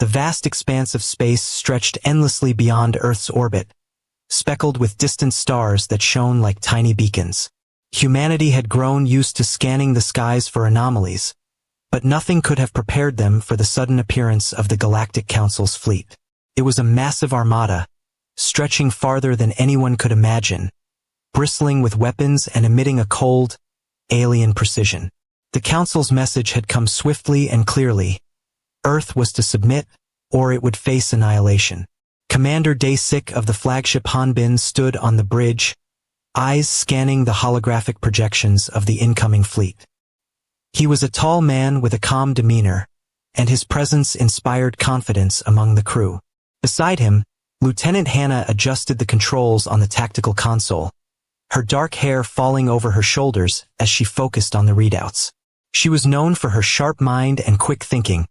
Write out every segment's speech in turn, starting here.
The vast expanse of space stretched endlessly beyond Earth's orbit, speckled with distant stars that shone like tiny beacons. Humanity had grown used to scanning the skies for anomalies, but nothing could have prepared them for the sudden appearance of the Galactic Council's fleet. It was a massive armada, stretching farther than anyone could imagine, bristling with weapons and emitting a cold, alien precision. The Council's message had come swiftly and clearly. Earth was to submit, or it would face annihilation. Commander Day-6 of the flagship Hanbin stood on the bridge, eyes scanning the holographic projections of the incoming fleet. He was a tall man with a calm demeanor, and his presence inspired confidence among the crew. Beside him, Lieutenant Hannah adjusted the controls on the tactical console, her dark hair falling over her shoulders as she focused on the readouts. She was known for her sharp mind and quick thinking,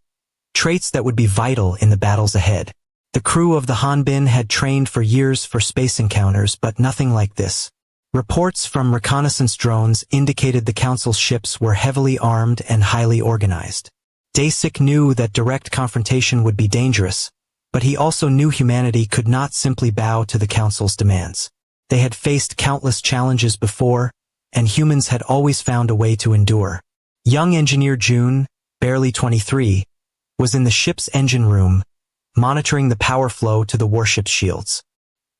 traits that would be vital in the battles ahead. The crew of the Hanbin had trained for years for space encounters, but nothing like this. Reports from reconnaissance drones indicated the Council's ships were heavily armed and highly organized. Day-6 knew that direct confrontation would be dangerous, but he also knew humanity could not simply bow to the Council's demands. They had faced countless challenges before, and humans had always found a way to endure. Young engineer June, barely 23, was in the ship's engine room, monitoring the power flow to the warship's shields.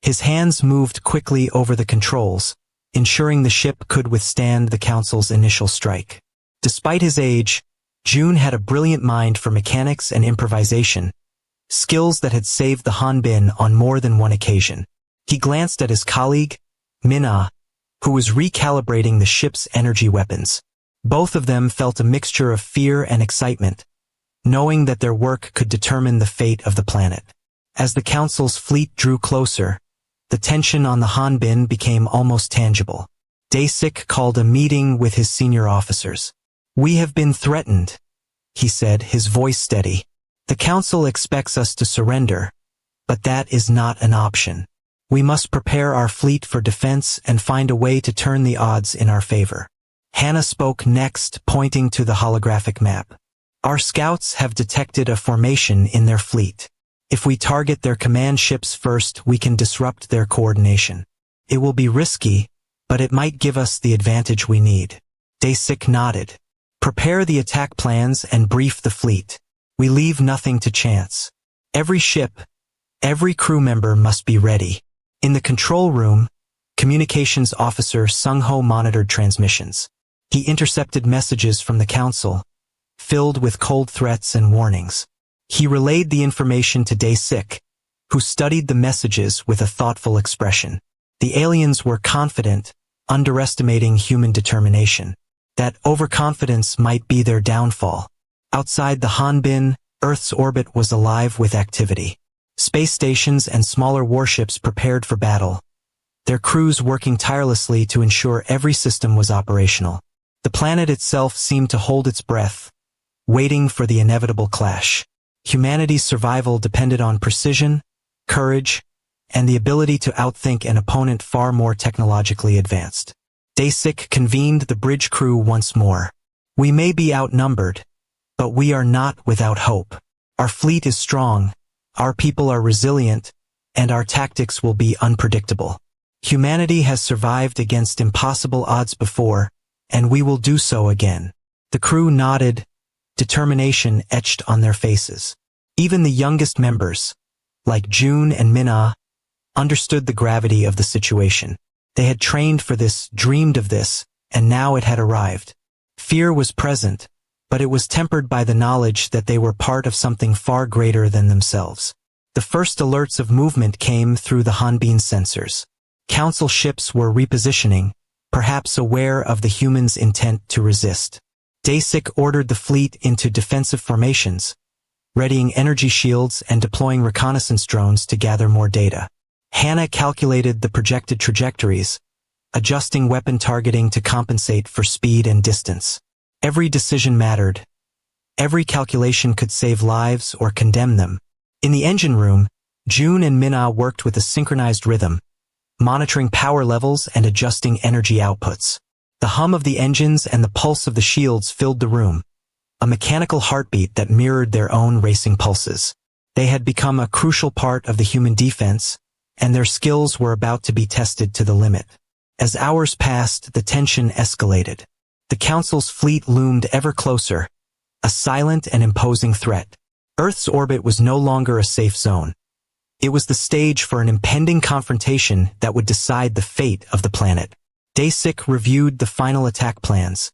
His hands moved quickly over the controls, ensuring the ship could withstand the Council's initial strike. Despite his age, June had a brilliant mind for mechanics and improvisation, skills that had saved the Hanbin on more than one occasion. He glanced at his colleague, Minna, who was recalibrating the ship's energy weapons. Both of them felt a mixture of fear and excitement, knowing that their work could determine the fate of the planet. As the Council's fleet drew closer, the tension on the Hanbin became almost tangible. Day-6 called a meeting with his senior officers. "We have been threatened," he said, his voice steady. "The Council expects us to surrender, but that is not an option. We must prepare our fleet for defense and find a way to turn the odds in our favor." Hannah spoke next, pointing to the holographic map. "Our scouts have detected a formation in their fleet. If we target their command ships first, we can disrupt their coordination. It will be risky, but it might give us the advantage we need." Day-6 nodded. "Prepare the attack plans and brief the fleet. We leave nothing to chance. Every ship, every crew member must be ready." In the control room, communications officer Sung-ho monitored transmissions. He intercepted messages from the Council, filled with cold threats and warnings. He relayed the information to Day-6, who studied the messages with a thoughtful expression. The aliens were confident, underestimating human determination. That overconfidence might be their downfall. Outside the Hanbin, Earth's orbit was alive with activity. Space stations and smaller warships prepared for battle, their crews working tirelessly to ensure every system was operational. The planet itself seemed to hold its breath, waiting for the inevitable clash. Humanity's survival depended on precision, courage, and the ability to outthink an opponent far more technologically advanced. Day-6 convened the bridge crew once more. "We may be outnumbered, but we are not without hope. Our fleet is strong, our people are resilient, and our tactics will be unpredictable. Humanity has survived against impossible odds before, and we will do so again." The crew nodded, determination etched on their faces. Even the youngest members, like June and Minna, understood the gravity of the situation. They had trained for this, dreamed of this, and now it had arrived. Fear was present, but it was tempered by the knowledge that they were part of something far greater than themselves. The first alerts of movement came through the Hanbin sensors. Council ships were repositioning, perhaps aware of the humans' intent to resist. Day-6 ordered the fleet into defensive formations, readying energy shields and deploying reconnaissance drones to gather more data. Hannah calculated the projected trajectories, adjusting weapon targeting to compensate for speed and distance. Every decision mattered. Every calculation could save lives or condemn them. In the engine room, June and Minna worked with a synchronized rhythm, monitoring power levels and adjusting energy outputs. The hum of the engines and the pulse of the shields filled the room, a mechanical heartbeat that mirrored their own racing pulses. They had become a crucial part of the human defense, and their skills were about to be tested to the limit. As hours passed, the tension escalated. The Council's fleet loomed ever closer, a silent and imposing threat. Earth's orbit was no longer a safe zone. It was the stage for an impending confrontation that would decide the fate of the planet. Dasik reviewed the final attack plans,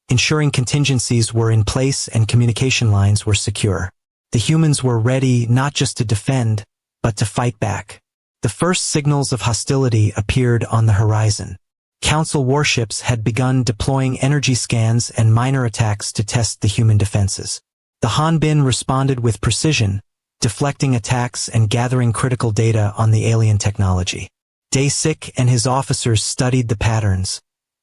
ensuring contingencies were in place and communication lines were secure. The humans were ready not just to defend, but to fight back. The first signals of hostility appeared on the horizon. Council warships had begun deploying energy scans and minor attacks to test the human defenses. The Hanbin responded with precision, deflecting attacks and gathering critical data on the alien technology. Dasik and his officers studied the patterns,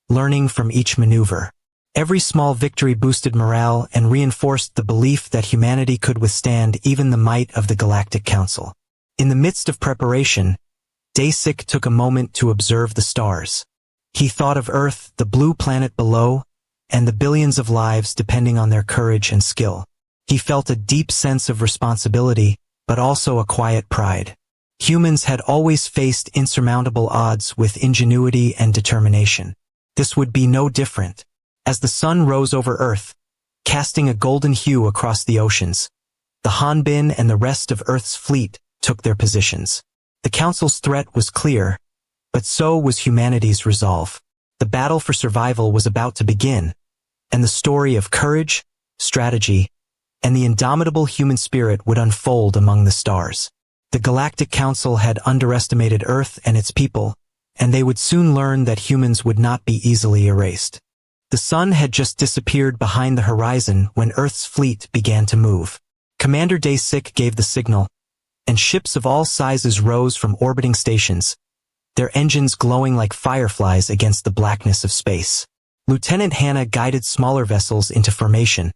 learning from each maneuver. Every small victory boosted morale and reinforced the belief that humanity could withstand even the might of the Galactic Council. In the midst of preparation, Dasik took a moment to observe the stars. He thought of Earth, the blue planet below, and the billions of lives depending on their courage and skill. He felt a deep sense of responsibility, but also a quiet pride. Humans had always faced insurmountable odds with ingenuity and determination. This would be no different. As the sun rose over Earth, casting a golden hue across the oceans, the Hanbin and the rest of Earth's fleet took their positions. The Council's threat was clear, but so was humanity's resolve. The battle for survival was about to begin, and the story of courage, strategy, and the indomitable human spirit would unfold among the stars. The Galactic Council had underestimated Earth and its people, and they would soon learn that humans would not be easily erased. The sun had just disappeared behind the horizon when Earth's fleet began to move. Commander Dasik gave the signal, and ships of all sizes rose from orbiting stations, their engines glowing like fireflies against the blackness of space. Lieutenant Hannah guided smaller vessels into formation,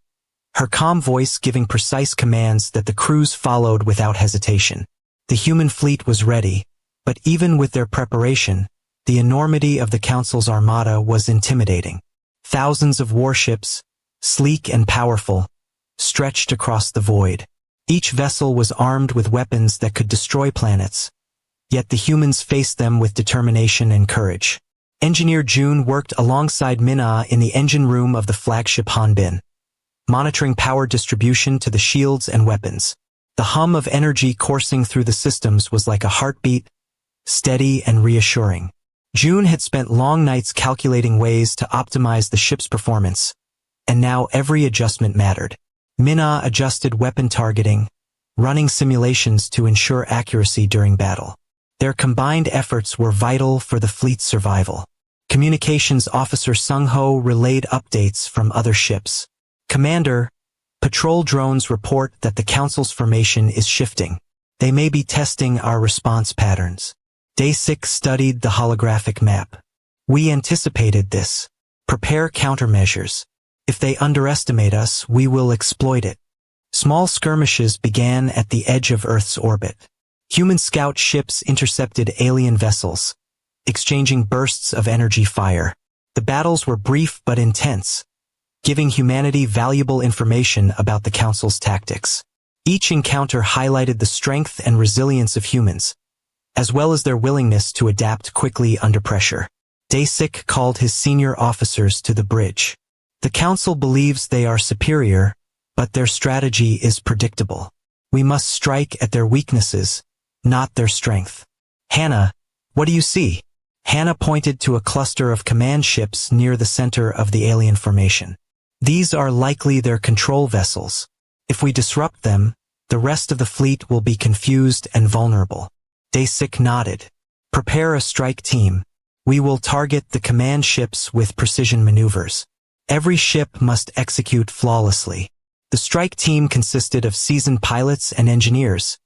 her calm voice giving precise commands that the crews followed without hesitation. The human fleet was ready, but even with their preparation, the enormity of the Council's armada was intimidating. Thousands of warships, sleek and powerful, stretched across the void. Each vessel was armed with weapons that could destroy planets, yet the humans faced them with determination and courage. Engineer June worked alongside Mina in the engine room of the flagship Hanbin, monitoring power distribution to the shields and weapons. The hum of energy coursing through the systems was like a heartbeat, steady and reassuring. June had spent long nights calculating ways to optimize the ship's performance, and now every adjustment mattered. Mina adjusted weapon targeting, running simulations to ensure accuracy during battle. Their combined efforts were vital for the fleet's survival. Communications Officer Sung-ho relayed updates from other ships. Commander, patrol drones report that the Council's formation is shifting. They may be testing our response patterns. Dasik studied the holographic map. We anticipated this. Prepare countermeasures. If they underestimate us, we will exploit it. Small skirmishes began at the edge of Earth's orbit. Human scout ships intercepted alien vessels, exchanging bursts of energy fire. The battles were brief but intense, giving humanity valuable information about the Council's tactics. Each encounter highlighted the strength and resilience of humans, as well as their willingness to adapt quickly under pressure. Dasik called his senior officers to the bridge. The Council believes they are superior, but their strategy is predictable. We must strike at their weaknesses, not their strength. Hannah, what do you see? Hannah pointed to a cluster of command ships near the center of the alien formation. These are likely their control vessels. If we disrupt them, the rest of the fleet will be confused and vulnerable. Dasik nodded. Prepare a strike team. We will target the command ships with precision maneuvers. Every ship must execute flawlessly. The strike team consisted of seasoned pilots and engineers,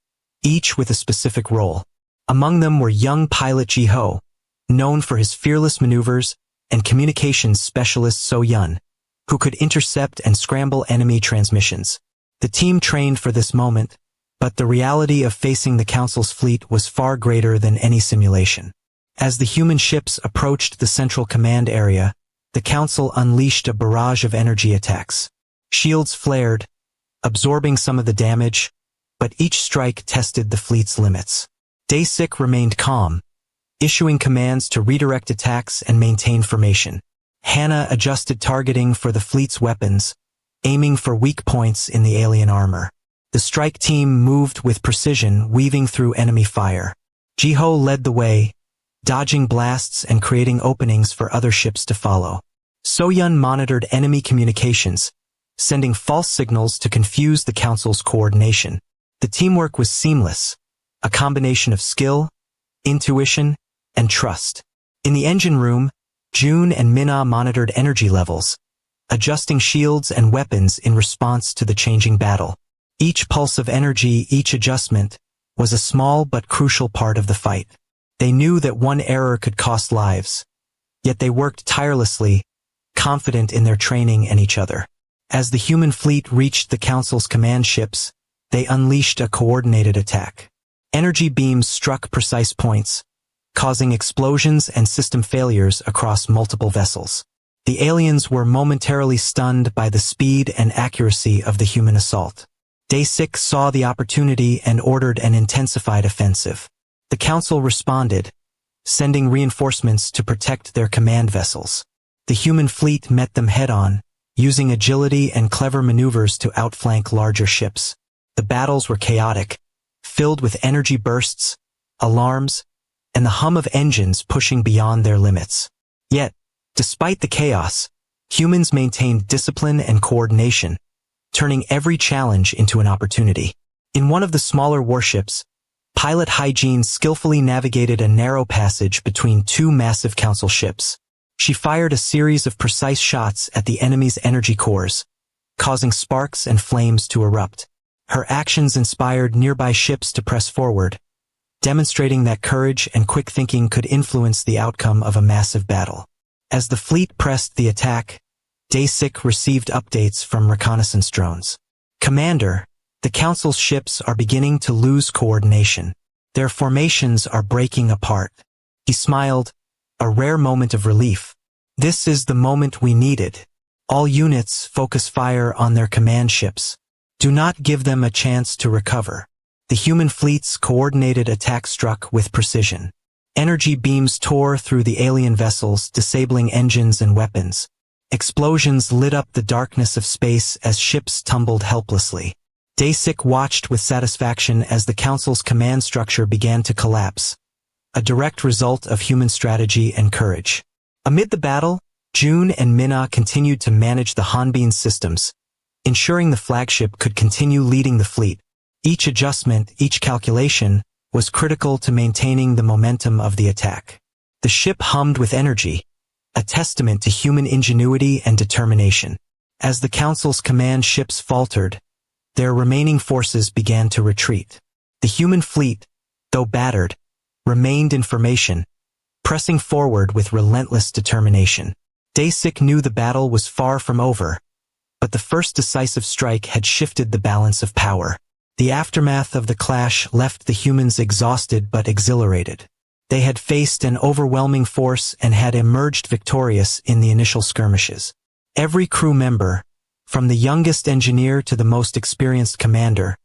each with a specific role. Among them were young pilot Ji-ho, known for his fearless maneuvers, and communications specialist So-yun, who could intercept and scramble enemy transmissions. The team trained for this moment, but the reality of facing the Council's fleet was far greater than any simulation. As the human ships approached the central command area, the Council unleashed a barrage of energy attacks. Shields flared, absorbing some of the damage, but each strike tested the fleet's limits. Day 6 remained calm, issuing commands to redirect attacks and maintain formation. Hannah adjusted targeting for the fleet's weapons, aiming for weak points in the alien armor. The strike team moved with precision, weaving through enemy fire. Jiho led the way, dodging blasts and creating openings for other ships to follow. Soyun monitored enemy communications, sending false signals to confuse the Council's coordination. The teamwork was seamless, a combination of skill, intuition, and trust. In the engine room, June and Minna monitored energy levels, adjusting shields and weapons in response to the changing battle. Each pulse of energy, each adjustment, was a small but crucial part of the fight. They knew that one error could cost lives, yet they worked tirelessly, confident in their training and each other. As the human fleet reached the Council's command ships, they unleashed a coordinated attack. Energy beams struck precise points, causing explosions and system failures across multiple vessels. The aliens were momentarily stunned by the speed and accuracy of the human assault. Day 6 saw the opportunity and ordered an intensified offensive. The Council responded, sending reinforcements to protect their command vessels. The human fleet met them head-on, using agility and clever maneuvers to outflank larger ships. The battles were chaotic, filled with energy bursts, alarms, and the hum of engines pushing beyond their limits. Yet, despite the chaos, humans maintained discipline and coordination, turning every challenge into an opportunity. In one of the smaller warships, pilot Hygiene skillfully navigated a narrow passage between two massive Council ships. She fired a series of precise shots at the enemy's energy cores, causing sparks and flames to erupt. Her actions inspired nearby ships to press forward, demonstrating that courage and quick thinking could influence the outcome of a massive battle. As the fleet pressed the attack, Day 6 received updates from reconnaissance drones. "Commander, the Council's ships are beginning to lose coordination. Their formations are breaking apart." He smiled, a rare moment of relief. "This is the moment we needed. All units focus fire on their command ships. Do not give them a chance to recover." The human fleet's coordinated attack struck with precision. Energy beams tore through the alien vessels, disabling engines and weapons. Explosions lit up the darkness of space as ships tumbled helplessly. Day 6 watched with satisfaction as the Council's command structure began to collapse, a direct result of human strategy and courage. Amid the battle, June and Minna continued to manage the Hanbin systems, ensuring the flagship could continue leading the fleet. Each adjustment, each calculation, was critical to maintaining the momentum of the attack. The ship hummed with energy, a testament to human ingenuity and determination. As the Council's command ships faltered, their remaining forces began to retreat. The human fleet, though battered, remained in formation, pressing forward with relentless determination. Day 6 knew the battle was far from over, but the first decisive strike had shifted the balance of power. The aftermath of the clash left the humans exhausted but exhilarated. They had faced an overwhelming force and had emerged victorious in the initial skirmishes. Every crew member, from the youngest engineer to the most experienced commander,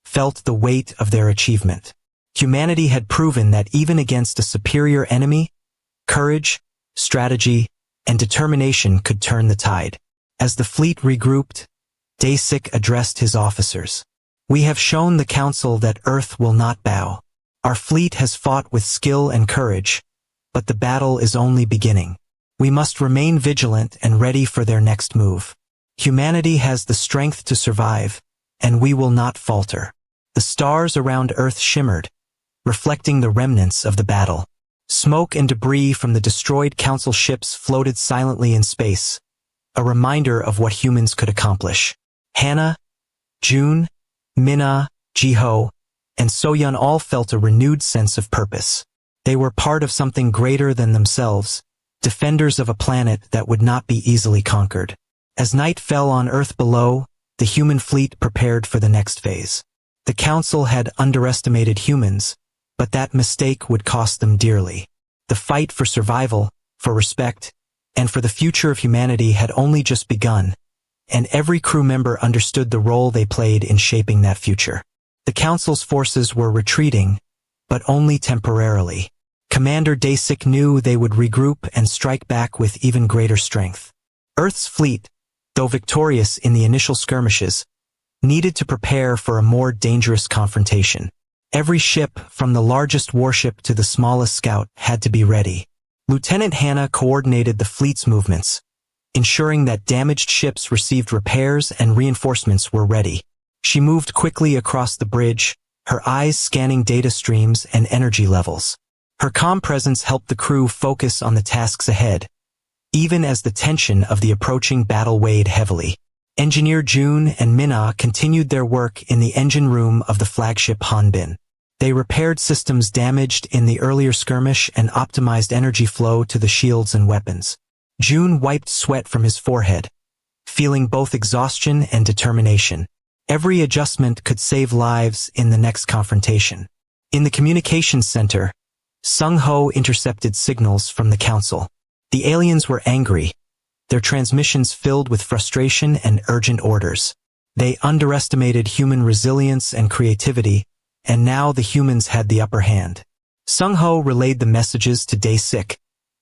felt the weight of their achievement. Humanity had proven that even against a superior enemy, courage, strategy, and determination could turn the tide. As the fleet regrouped, Day 6 addressed his officers. "We have shown the Council that Earth will not bow. Our fleet has fought with skill and courage, but the battle is only beginning. We must remain vigilant and ready for their next move. Humanity has the strength to survive, and we will not falter." The stars around Earth shimmered, reflecting the remnants of the battle. Smoke and debris from the destroyed Council ships floated silently in space, a reminder of what humans could accomplish. Hannah, June, Minna, Jiho, and Soyun all felt a renewed sense of purpose. They were part of something greater than themselves, defenders of a planet that would not be easily conquered. As night fell on Earth below, the human fleet prepared for the next phase. The Council had underestimated humans, but that mistake would cost them dearly. The fight for survival, for respect, and for the future of humanity had only just begun, and every crew member understood the role they played in shaping that future. The Council's forces were retreating, but only temporarily. Commander Dasik knew they would regroup and strike back with even greater strength. Earth's fleet, though victorious in the initial skirmishes, needed to prepare for a more dangerous confrontation. Every ship, from the largest warship to the smallest scout, had to be ready. Lieutenant Hannah coordinated the fleet's movements, ensuring that damaged ships received repairs and reinforcements were ready. She moved quickly across the bridge, her eyes scanning data streams and energy levels. Her calm presence helped the crew focus on the tasks ahead, even as the tension of the approaching battle weighed heavily. Engineer June and Minna continued their work in the engine room of the flagship Hanbin. They repaired systems damaged in the earlier skirmish and optimized energy flow to the shields and weapons. June wiped sweat from his forehead, feeling both exhaustion and determination. Every adjustment could save lives in the next confrontation. In the communications center, Sung Ho intercepted signals from the Council. The aliens were angry, their transmissions filled with frustration and urgent orders. They underestimated human resilience and creativity, and now the humans had the upper hand. Sung Ho relayed the messages to Dasik,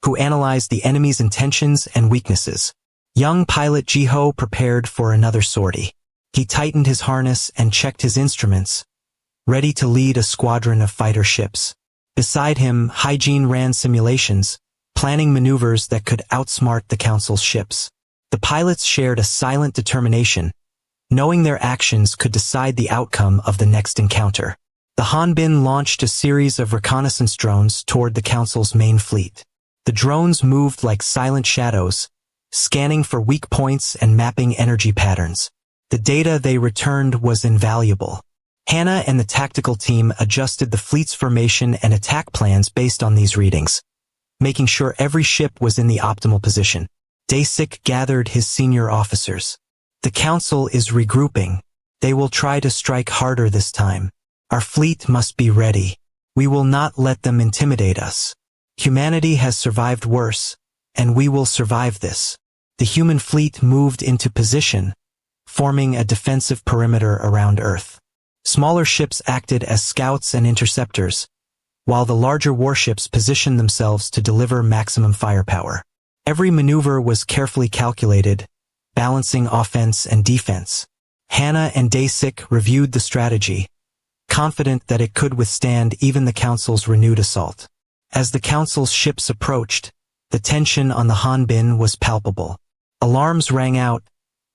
who analyzed the enemy's intentions and weaknesses. Young pilot Ji-ho prepared for another sortie. He tightened his harness and checked his instruments, ready to lead a squadron of fighter ships. Beside him, Hygiene ran simulations, planning maneuvers that could outsmart the Council's ships. The pilots shared a silent determination, knowing their actions could decide the outcome of the next encounter. The Hanbin launched a series of reconnaissance drones toward the Council's main fleet. The drones moved like silent shadows, scanning for weak points and mapping energy patterns. The data they returned was invaluable. Hannah and the tactical team adjusted the fleet's formation and attack plans based on these readings, making sure every ship was in the optimal position. Dasik gathered his senior officers. The Council is regrouping. They will try to strike harder this time. Our fleet must be ready. We will not let them intimidate us. Humanity has survived worse, and we will survive this. The human fleet moved into position, forming a defensive perimeter around Earth. Smaller ships acted as scouts and interceptors, while the larger warships positioned themselves to deliver maximum firepower. Every maneuver was carefully calculated, balancing offense and defense. Hannah and Dasik reviewed the strategy, confident that it could withstand even the Council's renewed assault. As the Council's ships approached, the tension on the Hanbin was palpable. Alarms rang out,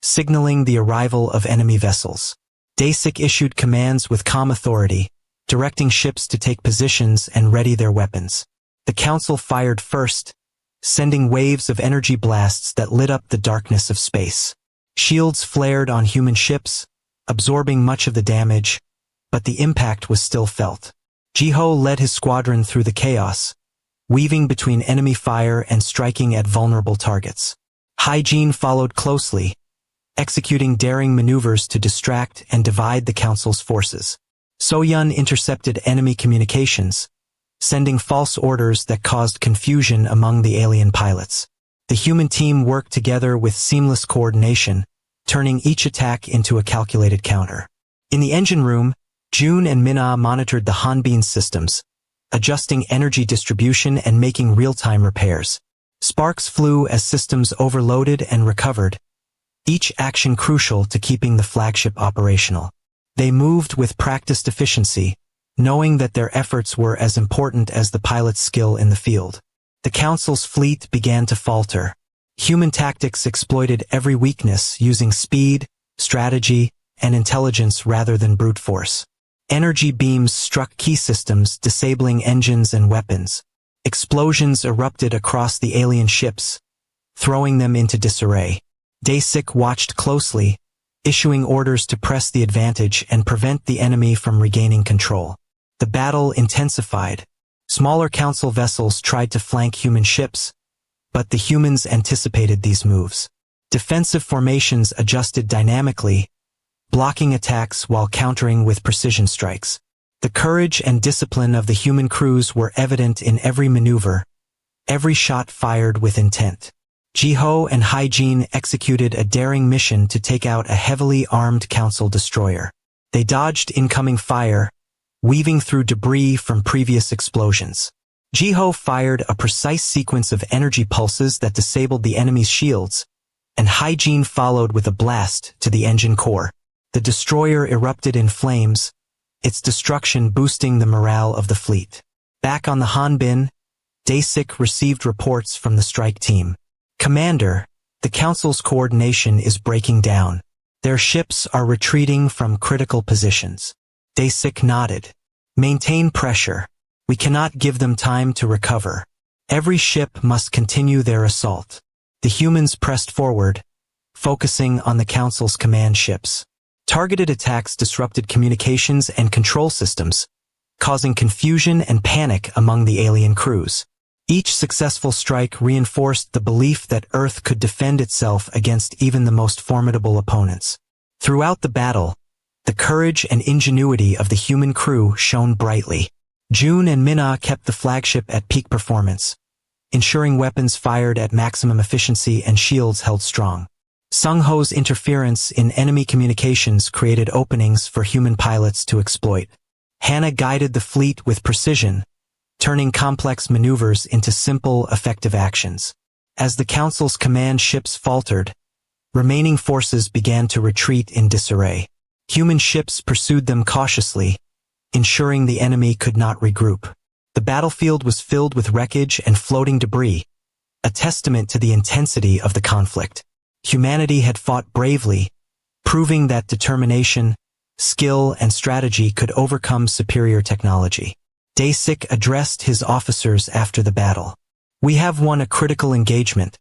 signaling the arrival of enemy vessels. Dasik issued commands with calm authority, directing ships to take positions and ready their weapons. The Council fired first, sending waves of energy blasts that lit up the darkness of space. Shields flared on human ships, absorbing much of the damage, but the impact was still felt. Ji-ho led his squadron through the chaos, weaving between enemy fire and striking at vulnerable targets. Hygiene followed closely, executing daring maneuvers to distract and divide the Council's forces. So-yun intercepted enemy communications, sending false orders that caused confusion among the alien pilots. The human team worked together with seamless coordination, turning each attack into a calculated counter. In the engine room, June and Minna monitored the Hanbin systems, adjusting energy distribution and making real-time repairs. Sparks flew as systems overloaded and recovered, each action crucial to keeping the flagship operational. They moved with practiced efficiency, knowing that their efforts were as important as the pilot's skill in the field. The Council's fleet began to falter. Human tactics exploited every weakness using speed, strategy, and intelligence rather than brute force. Energy beams struck key systems, disabling engines and weapons. Explosions erupted across the alien ships, throwing them into disarray. Dasik watched closely, issuing orders to press the advantage and prevent the enemy from regaining control. The battle intensified. Smaller Council vessels tried to flank human ships, but the humans anticipated these moves. Defensive formations adjusted dynamically, blocking attacks while countering with precision strikes. The courage and discipline of the human crews were evident in every maneuver, every shot fired with intent. Ji-ho and Hygiene executed a daring mission to take out a heavily armed Council destroyer. They dodged incoming fire, weaving through debris from previous explosions. Jiho fired a precise sequence of energy pulses that disabled the enemy's shields, and Hygiene followed with a blast to the engine core. The destroyer erupted in flames, its destruction boosting the morale of the fleet. Back on the Hanbin, Daesik received reports from the strike team. "Commander, the Council's coordination is breaking down. Their ships are retreating from critical positions." Daesik nodded. "Maintain pressure. We cannot give them time to recover. Every ship must continue their assault." The humans pressed forward, focusing on the Council's command ships. Targeted attacks disrupted communications and control systems, causing confusion and panic among the alien crews. Each successful strike reinforced the belief that Earth could defend itself against even the most formidable opponents. Throughout the battle, the courage and ingenuity of the human crew shone brightly. June and Minna kept the flagship at peak performance, ensuring weapons fired at maximum efficiency and shields held strong. Sung-ho's interference in enemy communications created openings for human pilots to exploit. Hannah guided the fleet with precision, turning complex maneuvers into simple, effective actions. As the Council's command ships faltered, remaining forces began to retreat in disarray. Human ships pursued them cautiously, ensuring the enemy could not regroup. The battlefield was filled with wreckage and floating debris, a testament to the intensity of the conflict. Humanity had fought bravely, proving that determination, skill, and strategy could overcome superior technology. Daesik addressed his officers after the battle. "We have won a critical engagement,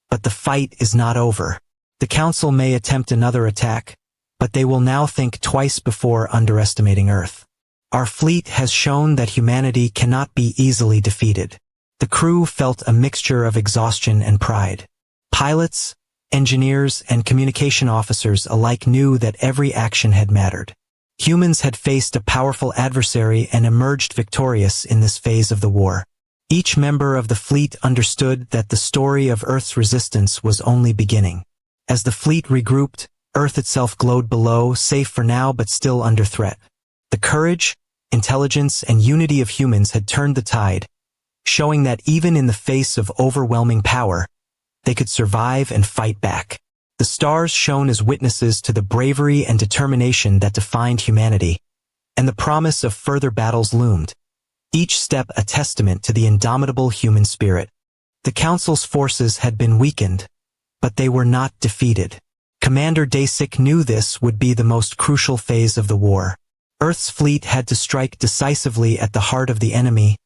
but the fight is not over. The Council may attempt another attack, but they will now think twice before underestimating Earth. Our fleet has shown that humanity cannot be easily defeated." The crew felt a mixture of exhaustion and pride. Pilots, engineers, and communication officers alike knew that every action had mattered. Humans had faced a powerful adversary and emerged victorious in this phase of the war. Each member of the fleet understood that the story of Earth's resistance was only beginning. As the fleet regrouped, Earth itself glowed below, safe for now but still under threat. The courage, intelligence, and unity of humans had turned the tide, showing that even in the face of overwhelming power, they could survive and fight back. The stars shone as witnesses to the bravery and determination that defined humanity, and the promise of further battles loomed, each step a testament to the indomitable human spirit. The Council's forces had been weakened, but they were not defeated. Commander Daesik knew this would be the most crucial phase of the war. Earth's fleet had to strike decisively at the heart of the enemy,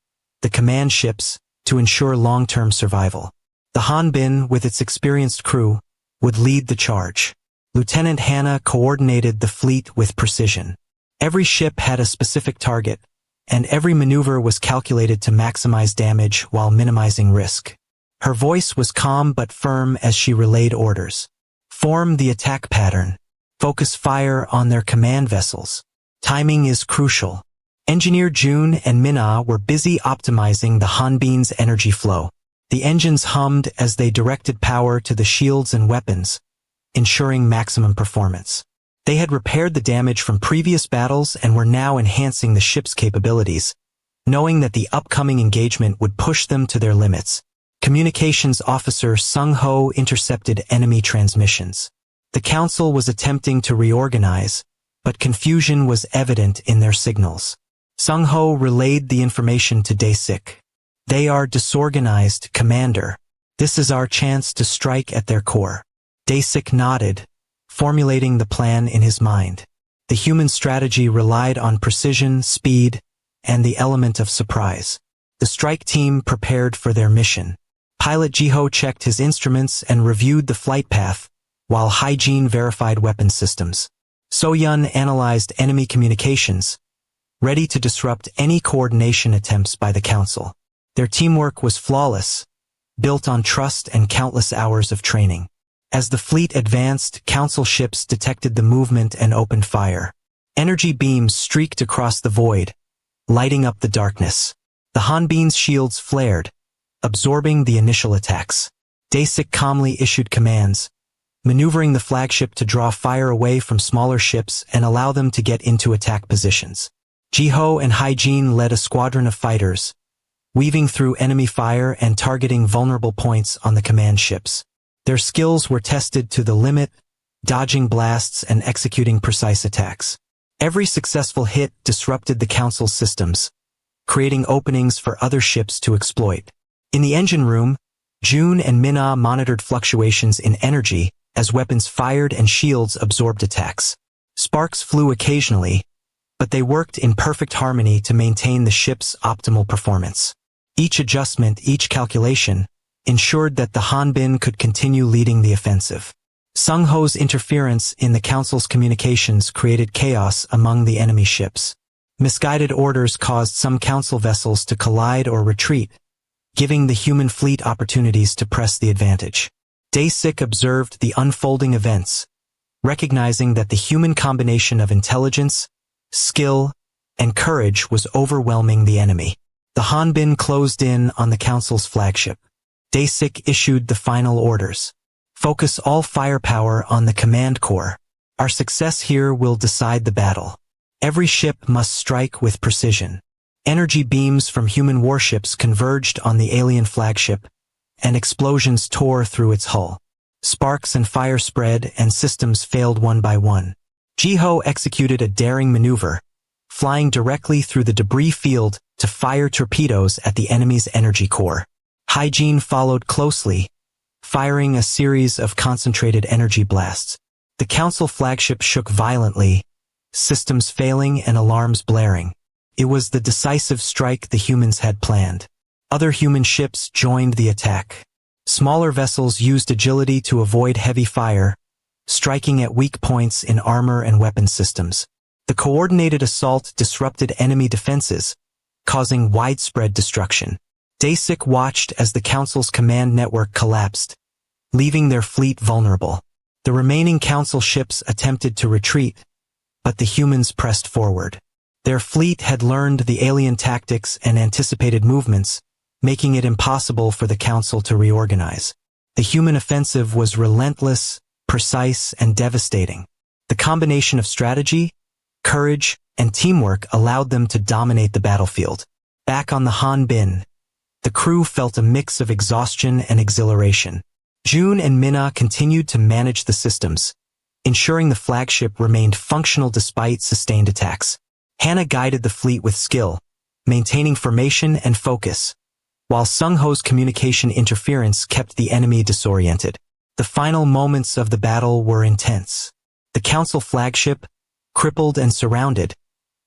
the command ships, to ensure long-term survival. The Hanbin, with its experienced crew, would lead the charge. Lieutenant Hannah coordinated the fleet with precision. Every ship had a specific target, and every maneuver was calculated to maximize damage while minimizing risk. Her voice was calm but firm as she relayed orders. "Form the attack pattern. Focus fire on their command vessels. Timing is crucial." Engineer June and Minna were busy optimizing the Hanbin's energy flow. The engines hummed as they directed power to the shields and weapons, ensuring maximum performance. They had repaired the damage from previous battles and were now enhancing the ship's capabilities, knowing that the upcoming engagement would push them to their limits. Communications officer Sung-ho intercepted enemy transmissions. The Council was attempting to reorganize, but confusion was evident in their signals. Sung-ho relayed the information to Daesik. "They are disorganized, Commander. This is our chance to strike at their core." Daesik nodded, formulating the plan in his mind. The human strategy relied on precision, speed, and the element of surprise. The strike team prepared for their mission. Pilot Jiho checked his instruments and reviewed the flight path, while Hygiene verified weapon systems. So-yun analyzed enemy communications, ready to disrupt any coordination attempts by the Council. Their teamwork was flawless, built on trust and countless hours of training. As the fleet advanced, Council ships detected the movement and opened fire. Energy beams streaked across the void, lighting up the darkness. The Hanbin's shields flared, absorbing the initial attacks. Daesik calmly issued commands, maneuvering the flagship to draw fire away from smaller ships and allow them to get into attack positions. Jiho and Haijin led a squadron of fighters, weaving through enemy fire and targeting vulnerable points on the command ships. Their skills were tested to the limit, dodging blasts and executing precise attacks. Every successful hit disrupted the Council's systems, creating openings for other ships to exploit. In the engine room, Jun and Mina monitored fluctuations in energy as weapons fired and shields absorbed attacks. Sparks flew occasionally, but they worked in perfect harmony to maintain the ship's optimal performance. Each adjustment, each calculation, ensured that the Hanbin could continue leading the offensive. Sung Ho's interference in the Council's communications created chaos among the enemy ships. Misguided orders caused some Council vessels to collide or retreat, giving the human fleet opportunities to press the advantage. Daesik observed the unfolding events, recognizing that the human combination of intelligence, skill, and courage was overwhelming the enemy. The Hanbin closed in on the Council's flagship. Daesik issued the final orders. Focus all firepower on the command core. Our success here will decide the battle. Every ship must strike with precision. Energy beams from human warships converged on the alien flagship, and explosions tore through its hull. Sparks and fire spread, and systems failed one by one. Jiho executed a daring maneuver, flying directly through the debris field to fire torpedoes at the enemy's energy core. Haijin followed closely, firing a series of concentrated energy blasts. The Council flagship shook violently, systems failing and alarms blaring. It was the decisive strike the humans had planned. Other human ships joined the attack. Smaller vessels used agility to avoid heavy fire, striking at weak points in armor and weapon systems. The coordinated assault disrupted enemy defenses, causing widespread destruction. Daesik watched as the Council's command network collapsed, leaving their fleet vulnerable. The remaining Council ships attempted to retreat, but the humans pressed forward. Their fleet had learned the alien tactics and anticipated movements, making it impossible for the Council to reorganize. The human offensive was relentless, precise, and devastating. The combination of strategy, courage, and teamwork allowed them to dominate the battlefield. Back on the Hanbin, the crew felt a mix of exhaustion and exhilaration. Jun and Mina continued to manage the systems, ensuring the flagship remained functional despite sustained attacks. Hannah guided the fleet with skill, maintaining formation and focus, while Sung Ho's communication interference kept the enemy disoriented. The final moments of the battle were intense. The Council flagship, crippled and surrounded,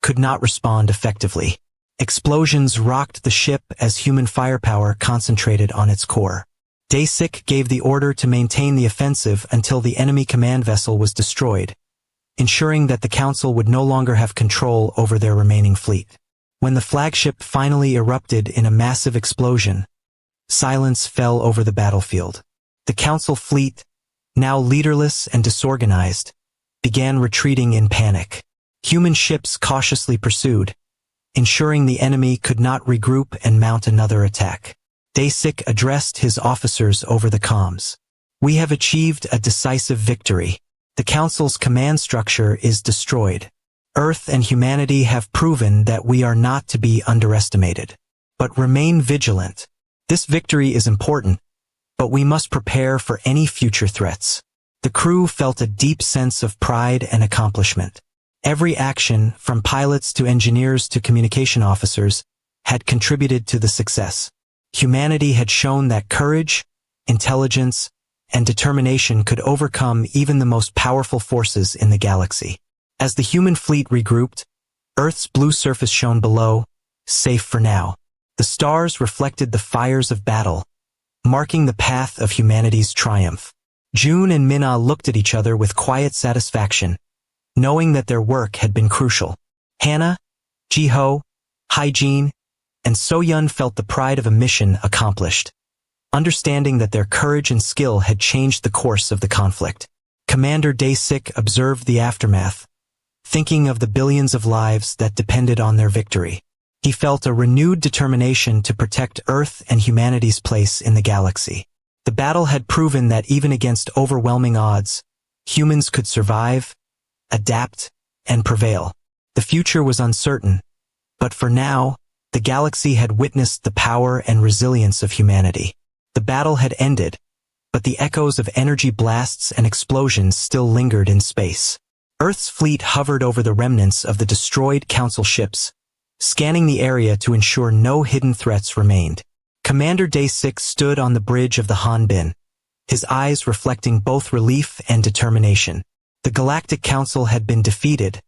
could not respond effectively. Explosions rocked the ship as human firepower concentrated on its core. Daesik gave the order to maintain the offensive until the enemy command vessel was destroyed, ensuring that the Council would no longer have control over their remaining fleet. When the flagship finally erupted in a massive explosion, silence fell over the battlefield. The Council fleet, now leaderless and disorganized, began retreating in panic. Human ships cautiously pursued, ensuring the enemy could not regroup and mount another attack. Daesik addressed his officers over the comms. "We have achieved a decisive victory. The Council's command structure is destroyed. Earth and humanity have proven that we are not to be underestimated. But remain vigilant. This victory is important, but we must prepare for any future threats." The crew felt a deep sense of pride and accomplishment. Every action, from pilots to engineers to communication officers, had contributed to the success. Humanity had shown that courage, intelligence, and determination could overcome even the most powerful forces in the galaxy. As the human fleet regrouped, Earth's blue surface shone below, safe for now. The stars reflected the fires of battle, marking the path of humanity's triumph. Jun and Mina looked at each other with quiet satisfaction, knowing that their work had been crucial. Hannah, Jiho, Haijin, and Soyun felt the pride of a mission accomplished, understanding that their courage and skill had changed the course of the conflict. Commander Daesik observed the aftermath, thinking of the billions of lives that depended on their victory. He felt a renewed determination to protect Earth and humanity's place in the galaxy. The battle had proven that even against overwhelming odds, humans could survive, adapt, and prevail. The future was uncertain, but for now, the galaxy had witnessed the power and resilience of humanity. The battle had ended, but the echoes of energy blasts and explosions still lingered in space. Earth's fleet hovered over the remnants of the destroyed Council ships, scanning the area to ensure no hidden threats remained. Commander Day-6 stood on the bridge of the Hanbin, his eyes reflecting both relief and determination. The Galactic Council had been defeated,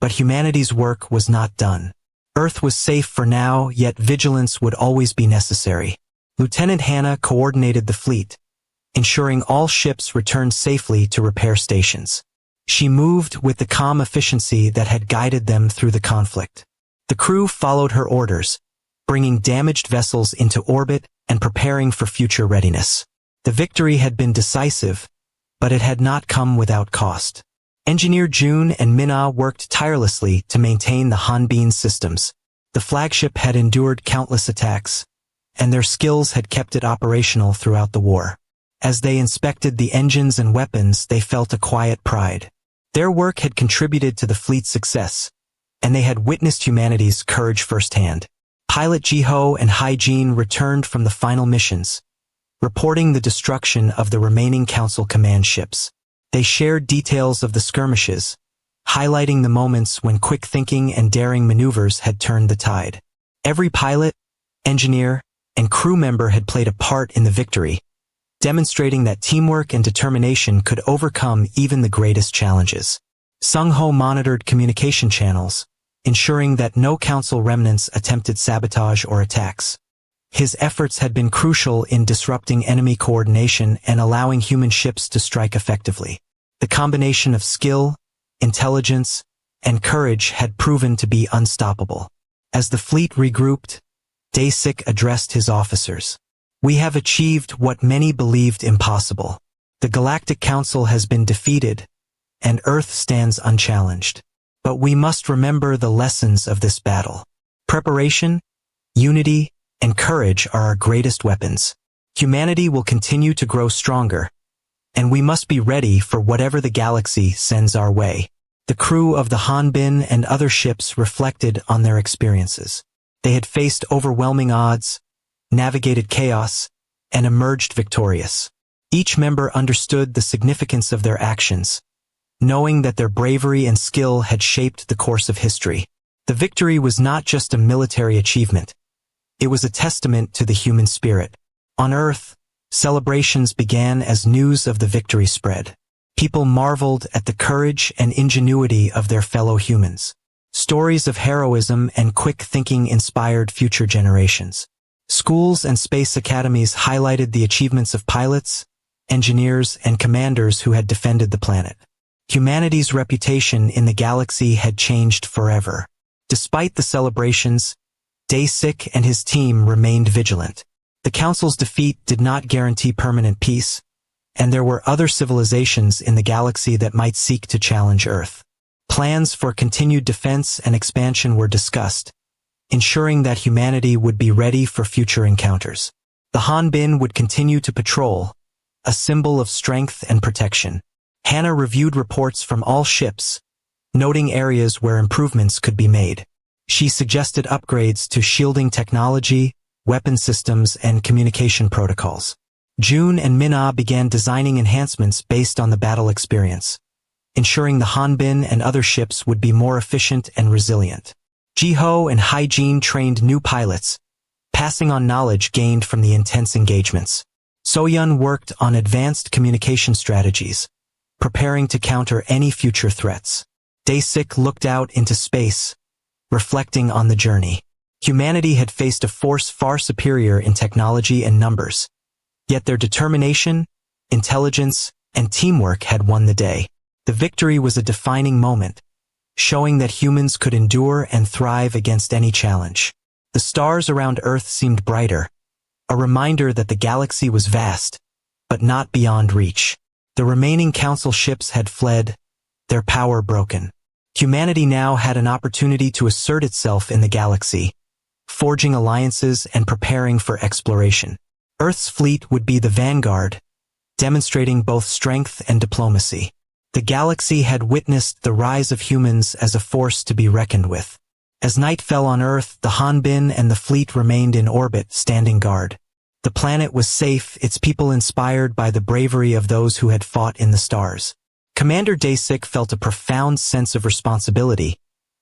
but humanity's work was not done. Earth was safe for now, yet vigilance would always be necessary. Lieutenant Hannah coordinated the fleet, ensuring all ships returned safely to repair stations. She moved with the calm efficiency that had guided them through the conflict. The crew followed her orders, bringing damaged vessels into orbit and preparing for future readiness. The victory had been decisive, but it had not come without cost. Engineer June and Minna worked tirelessly to maintain the Hanbin systems. The flagship had endured countless attacks, and their skills had kept it operational throughout the war. As they inspected the engines and weapons, they felt a quiet pride. Their work had contributed to the fleet's success, and they had witnessed humanity's courage firsthand. Pilot Jiho and Hyjin returned from the final missions, reporting the destruction of the remaining Council command ships. They shared details of the skirmishes, highlighting the moments when quick thinking and daring maneuvers had turned the tide. Every pilot, engineer, and crew member had played a part in the victory, demonstrating that teamwork and determination could overcome even the greatest challenges. Sung-ho monitored communication channels, ensuring that no Council remnants attempted sabotage or attacks. His efforts had been crucial in disrupting enemy coordination and allowing human ships to strike effectively. The combination of skill, intelligence, and courage had proven to be unstoppable. As the fleet regrouped, Day-6 addressed his officers. "We have achieved what many believed impossible. The Galactic Council has been defeated, and Earth stands unchallenged. But we must remember the lessons of this battle. Preparation, unity, and courage are our greatest weapons. Humanity will continue to grow stronger, and we must be ready for whatever the galaxy sends our way." The crew of the Hanbin and other ships reflected on their experiences. They had faced overwhelming odds, navigated chaos, and emerged victorious. Each member understood the significance of their actions, knowing that their bravery and skill had shaped the course of history. The victory was not just a military achievement. It was a testament to the human spirit. On Earth, celebrations began as news of the victory spread. People marveled at the courage and ingenuity of their fellow humans. Stories of heroism and quick thinking inspired future generations. Schools and space academies highlighted the achievements of pilots, engineers, and commanders who had defended the planet. Humanity's reputation in the galaxy had changed forever. Despite the celebrations, Day-6 and his team remained vigilant. The Council's defeat did not guarantee permanent peace, and there were other civilizations in the galaxy that might seek to challenge Earth. Plans for continued defense and expansion were discussed, ensuring that humanity would be ready for future encounters. The Hanbin would continue to patrol, a symbol of strength and protection. Hannah reviewed reports from all ships, noting areas where improvements could be made. She suggested upgrades to shielding technology, weapon systems, and communication protocols. June and Minna began designing enhancements based on the battle experience, ensuring the Hanbin and other ships would be more efficient and resilient. Jiho and Hyjin trained new pilots, passing on knowledge gained from the intense engagements. Soyun worked on advanced communication strategies, preparing to counter any future threats. Day-6 looked out into space, reflecting on the journey. Humanity had faced a force far superior in technology and numbers, yet their determination, intelligence, and teamwork had won the day. The victory was a defining moment, showing that humans could endure and thrive against any challenge. The stars around Earth seemed brighter, a reminder that the galaxy was vast, but not beyond reach. The remaining Council ships had fled, their power broken. Humanity now had an opportunity to assert itself in the galaxy, forging alliances and preparing for exploration. Earth's fleet would be the vanguard, demonstrating both strength and diplomacy. The galaxy had witnessed the rise of humans as a force to be reckoned with. As night fell on Earth, the Hanbin and the fleet remained in orbit, standing guard. The planet was safe, its people inspired by the bravery of those who had fought in the stars. Commander Dasik felt a profound sense of responsibility,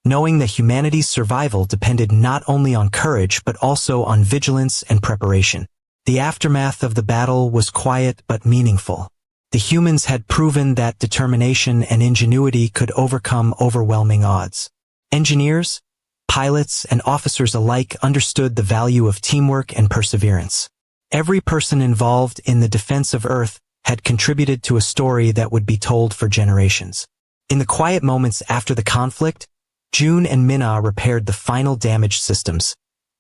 knowing that humanity's survival depended not only on courage but also on vigilance and preparation. The aftermath of the battle was quiet but meaningful. The humans had proven that determination and ingenuity could overcome overwhelming odds. Engineers, pilots, and officers alike understood the value of teamwork and perseverance. Every person involved in the defense of Earth had contributed to a story that would be told for generations. In the quiet moments after the conflict, June and Minna repaired the final damaged systems,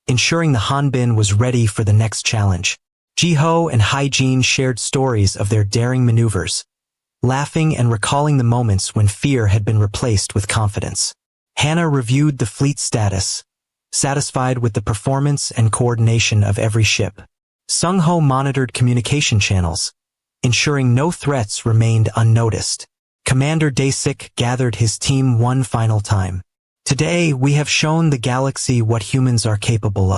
ensuring the Hanbin was ready for the next challenge. Jiho and Haijin shared stories of their daring maneuvers, laughing and recalling the moments when fear had been replaced with confidence. Hannah reviewed the fleet status, satisfied with the performance and coordination of every ship. Sung-ho monitored communication channels, ensuring no threats remained unnoticed. Commander Dasik gathered his team one final time. Today, we have shown the galaxy what humans are capable of.